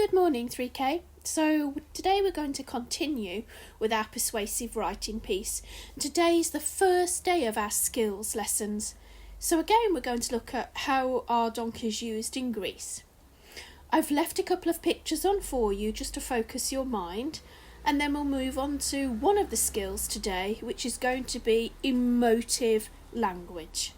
Good morning, 3K. So today we're going to continue with our persuasive writing piece. Today is the first day of our skills lessons. So again, we're going to look at how are donkeys used in Greece. I've left a couple of pictures on for you just to focus your mind, and then we'll move on to one of the skills today, which is going to be emotive language.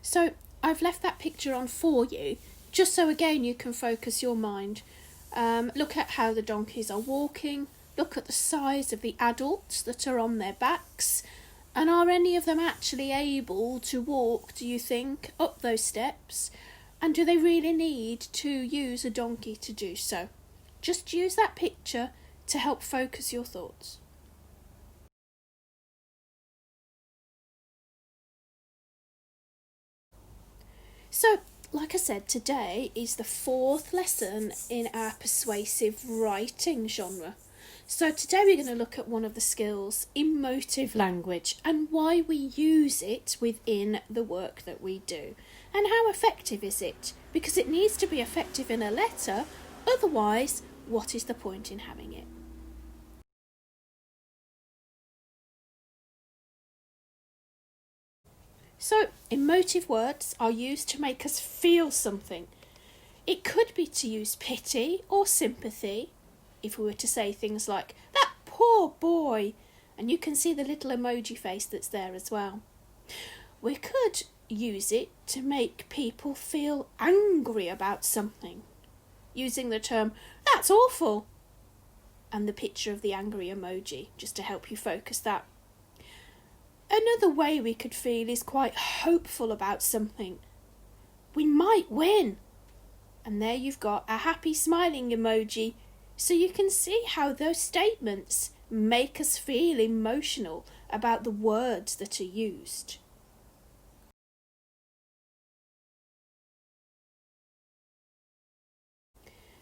So I've left that picture on for you, just so again you can focus your mind. Look at how the donkeys are walking, look at the size of the adults that are on their backs, and are any of them actually able to walk, do you think, up those steps? And do they really need to use a donkey to do so? Just use that picture to help focus your thoughts. So, like I said, today is the fourth lesson in our persuasive writing genre. So today we're going to look at one of the skills, emotive language, and why we use it within the work that we do. And how effective is it? Because it needs to be effective in a letter, otherwise, what is the point in having it? So, emotive words are used to make us feel something. It could be to use pity or sympathy, if we were to say things like, "That poor boy," and you can see the little emoji face that's there as well. We could use it to make people feel angry about something, using the term, "That's awful," and the picture of the angry emoji, just to help you focus that. Another way we could feel is quite hopeful about something. We might win. And there you've got a happy smiling emoji, so you can see how those statements make us feel emotional about the words that are used.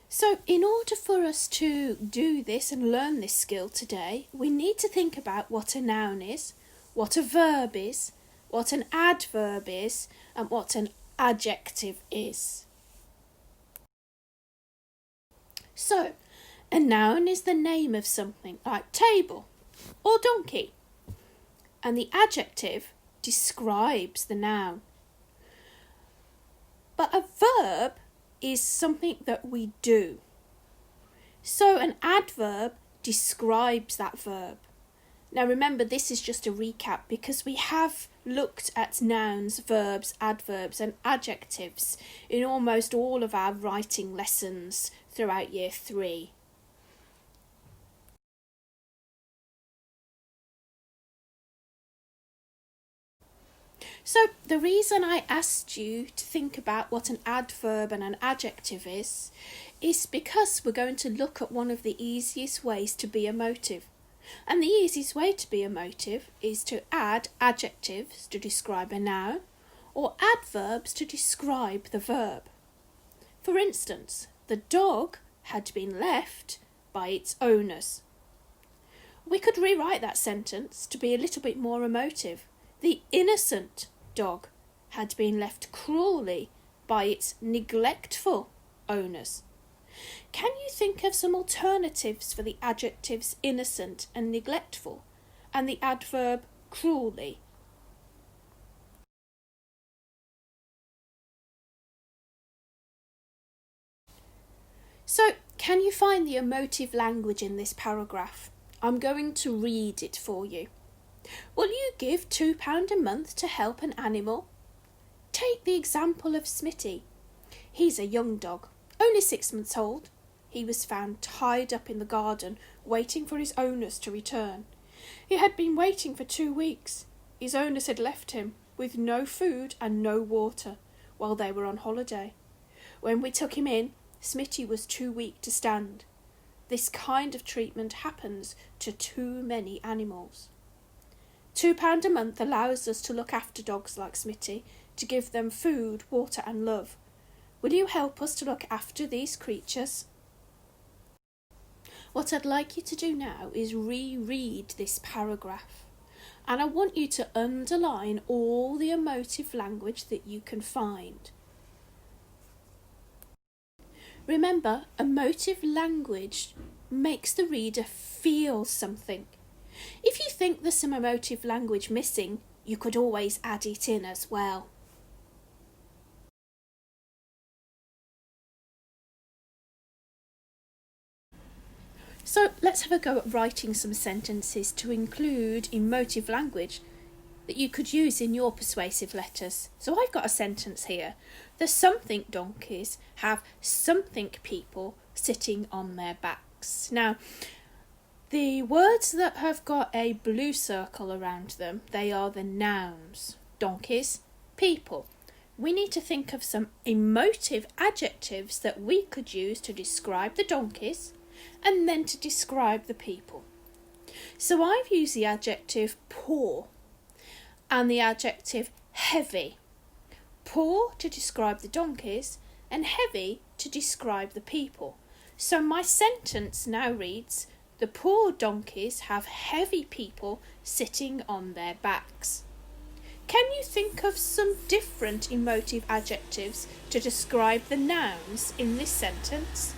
So in order for us to do this and learn this skill today, we need to think about what a noun is, what a verb is, what an adverb is, and what an adjective is. So, a noun is the name of something, like table or donkey, and the adjective describes the noun. But a verb is something that we do. So an adverb describes that verb. Now remember, this is just a recap because we have looked at nouns, verbs, adverbs and adjectives in almost all of our writing lessons throughout year 3. So the reason I asked you to think about what an adverb and an adjective is because we're going to look at one of the easiest ways to be emotive. And the easiest way to be emotive is to add adjectives to describe a noun or adverbs to describe the verb. For instance, the dog had been left by its owners. We could rewrite that sentence to be a little bit more emotive. The innocent dog had been left cruelly by its neglectful owners. Can you think of some alternatives for the adjectives innocent and neglectful and the adverb cruelly? So, can you find the emotive language in this paragraph? I'm going to read it for you. Will you give £2 a month to help an animal? Take the example of Smitty. He's a young dog, only 6 months old. He was found tied up in the garden, waiting for his owners to return. He had been waiting for 2 weeks. His owners had left him with no food and no water while they were on holiday. When we took him in, Smitty was too weak to stand. This kind of treatment happens to too many animals. £2 a month allows us to look after dogs like Smitty, to give them food, water and love. Will you help us to look after these creatures? What I'd like you to do now is reread this paragraph. and I want you to underline all the emotive language that you can find. Remember, emotive language makes the reader feel something. If you think there's some emotive language missing, you could always add it in as well. So let's have a go at writing some sentences to include emotive language that you could use in your persuasive letters. So I've got a sentence here. The something donkeys have something people sitting on their backs. Now, the words that have got a blue circle around them, they are the nouns. Donkeys, people. We need to think of some emotive adjectives that we could use to describe the donkeys and then to describe the people. So I've used the adjective poor and the adjective heavy. Poor to describe the donkeys and heavy to describe the people. So my sentence now reads, the poor donkeys have heavy people sitting on their backs. Can you think of some different emotive adjectives to describe the nouns in this sentence?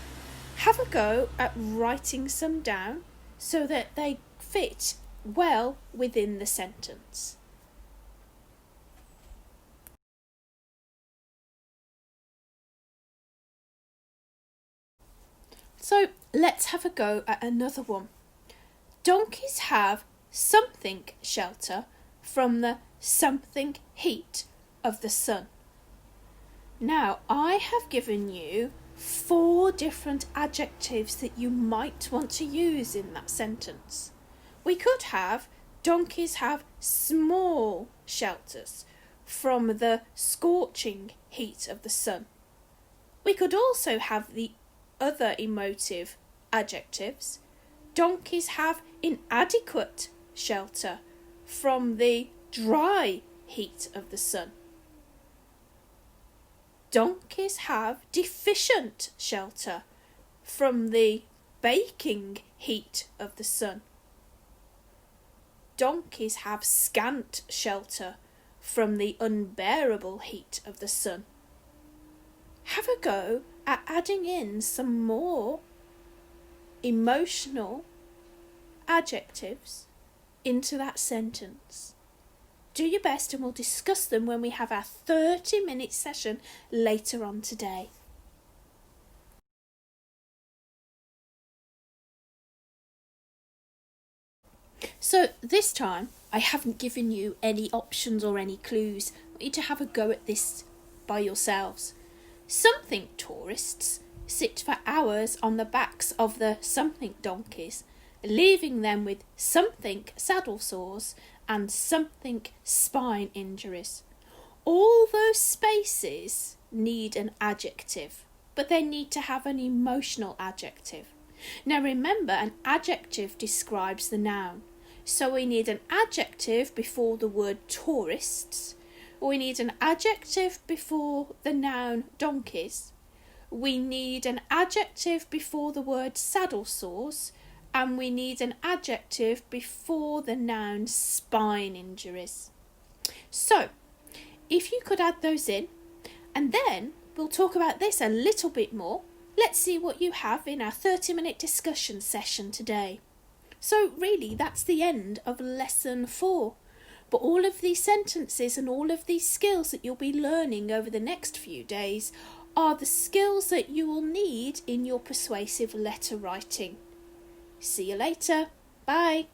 Have a go at writing some down so that they fit well within the sentence. So let's have a go at another one. Donkeys have something shelter from the something heat of the sun. Now I have given you 4 different adjectives that you might want to use in that sentence. We could have donkeys have small shelters from the scorching heat of the sun. We could also have the other emotive adjectives. Donkeys have inadequate shelter from the dry heat of the sun. Donkeys have deficient shelter from the baking heat of the sun. Donkeys have scant shelter from the unbearable heat of the sun. Have a go at adding in some more emotional adjectives into that sentence. Do your best and we'll discuss them when we have our 30-minute session later on today. So this time I haven't given you any options or any clues. I want you to have a go at this by yourselves. Something tourists sit for hours on the backs of the something donkeys, leaving them with something saddle sores and something spine injuries. All those spaces need an adjective, but they need to have an emotional adjective. Now remember, an adjective describes the noun. So we need an adjective before the word tourists. We need an adjective before the noun donkeys. We need an adjective before the word saddle sores. And we need an adjective before the noun spine injuries. So, if you could add those in, and then we'll talk about this a little bit more. Let's see what you have in our 30-minute discussion session today. So really, that's the end of lesson 4. But all of these sentences and all of these skills that you'll be learning over the next few days are the skills that you will need in your persuasive letter writing. See you later. Bye.